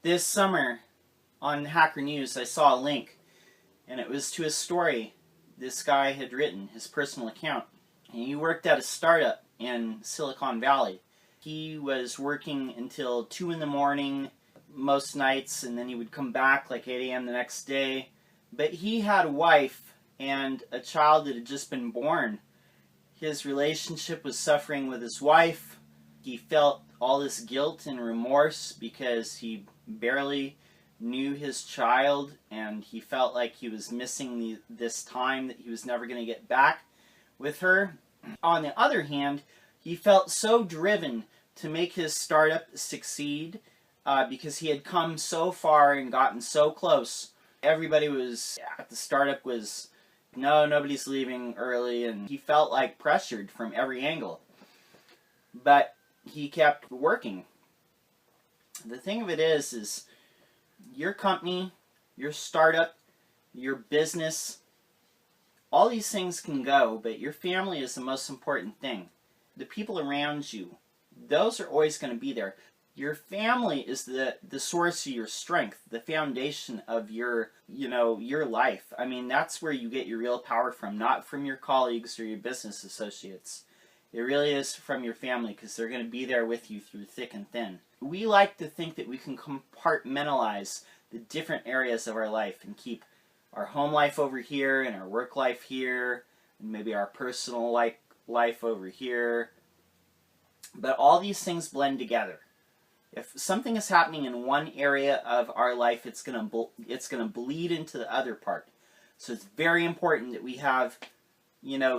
This summer on Hacker News I saw a link, and it was to a story this guy had written, his personal account. And he worked at a startup in Silicon Valley. He was working until 2 in the morning most nights, and then he would come back like 8 a.m. the next day. But he had a wife and a child that had just been born. His relationship was suffering with his wife. He felt all this guilt and remorse because he barely knew his child, and he felt like he was missing this time that he was never going to get back with her. On the other hand, he felt so driven to make his startup succeed because he had come so far and gotten so close. Everybody was at the startup was, no, nobody's leaving early, and he felt like pressured from every angle. But he kept working. The thing of it is your company, your startup, your business, all these things can go, but your family is the most important thing. The people around you, those are always going to be there. Your family is the source of your strength, the foundation of your life. I mean, that's where you get your real power from, not from your colleagues or your business associates. It really is from your family, because they're going to be there with you through thick and thin. We like to think that we can compartmentalize the different areas of our life and keep our home life over here and our work life here, and maybe our personal life over here. But all these things blend together. If something is happening in one area of our life, it's going to bleed into the other part. So it's very important that we have,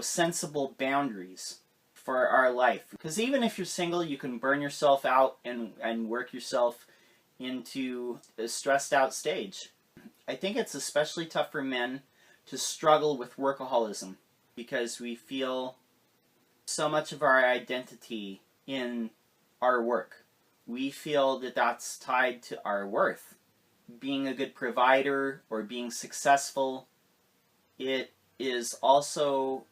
sensible boundaries for our life. Because even if you're single, you can burn yourself out and work yourself into a stressed out stage. I think it's especially tough for men to struggle with workaholism, because we feel so much of our identity in our work. We feel that that's tied to our worth. Being a good provider or being successful, it is also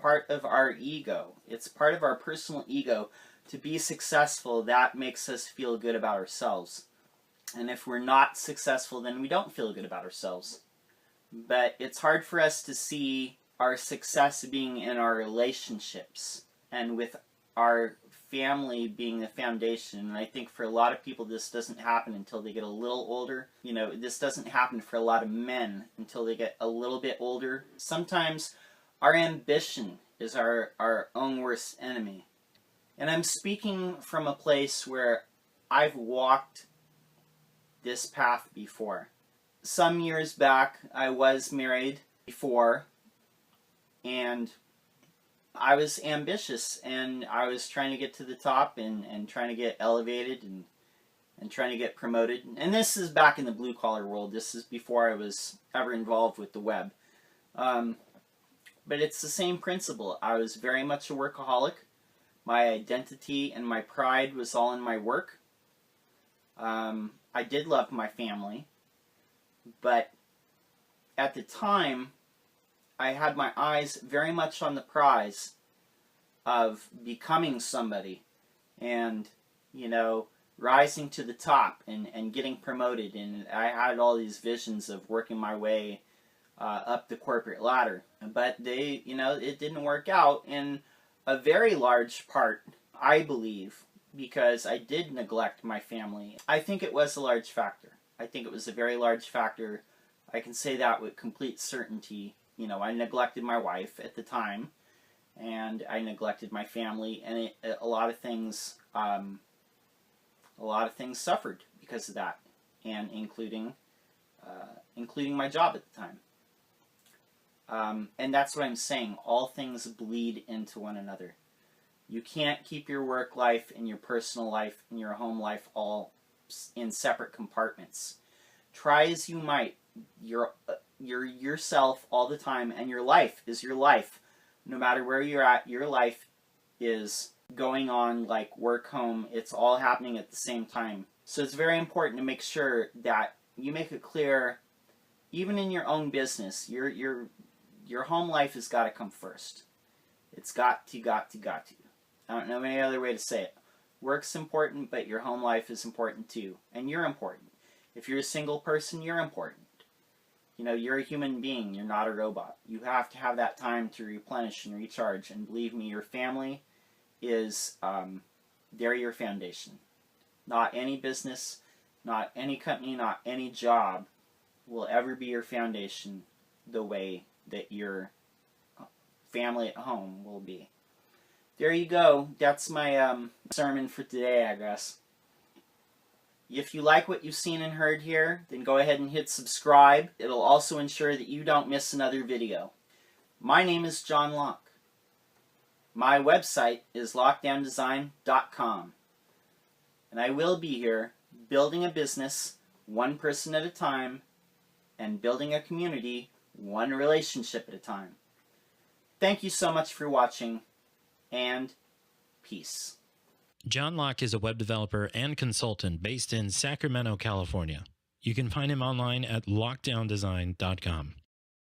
part of our ego. It's part of our personal ego. To be successful, that makes us feel good about ourselves. And if we're not successful, then we don't feel good about ourselves. But it's hard for us to see our success being in our relationships and with our family being the foundation. And I think for a lot of people this doesn't happen until they get a little older. This doesn't happen for a lot of men until they get a little bit older. Sometimes our ambition is our own worst enemy. And I'm speaking from a place where I've walked this path before. Some years back, I was married before, and I was ambitious, and I was trying to get to the top and trying to get elevated and trying to get promoted. And this is back in the blue-collar world. This is before I was ever involved with the web. But it's the same principle. I was very much a workaholic. My identity and my pride was all in my work. I did love my family, but at the time, I had my eyes very much on the prize of becoming somebody and, rising to the top and getting promoted. And I had all these visions of working my way up the corporate ladder. But it didn't work out in a very large part, I believe, because I did neglect my family. I think it was a large factor. I think it was a very large factor. I can say that with complete certainty. I neglected my wife at the time, and I neglected my family, and a lot of things suffered because of that, and including my job at the time. And that's what I'm saying. All things bleed into one another. You can't keep your work life and your personal life and your home life all in separate compartments. Try as you might, you're yourself all the time, and your life is your life. No matter where you're at, your life is going on like work, home. It's all happening at the same time. So it's very important to make sure that you make it clear, even in your own business, your home life has got to come first. It's got to. I don't know any other way to say it. Work's important, but your home life is important too. And you're important. If you're a single person, you're important. You know, you're a human being. You're not a robot. You have to have that time to replenish and recharge. And believe me, your family is, they're your foundation. Not any business, not any company, not any job will ever be your foundation the way that your family at home will be. There you go. That's my sermon for today, I guess. If you like what you've seen and heard here, then go ahead and hit subscribe. It'll also ensure that you don't miss another video. My name is John Locke. My website is lockdowndesign.com. And I will be here building a business one person at a time and building a community one relationship at a time. Thank you so much for watching, and peace. John Locke is a web developer and consultant based in Sacramento, California. You can find him online at lockdowndesign.com.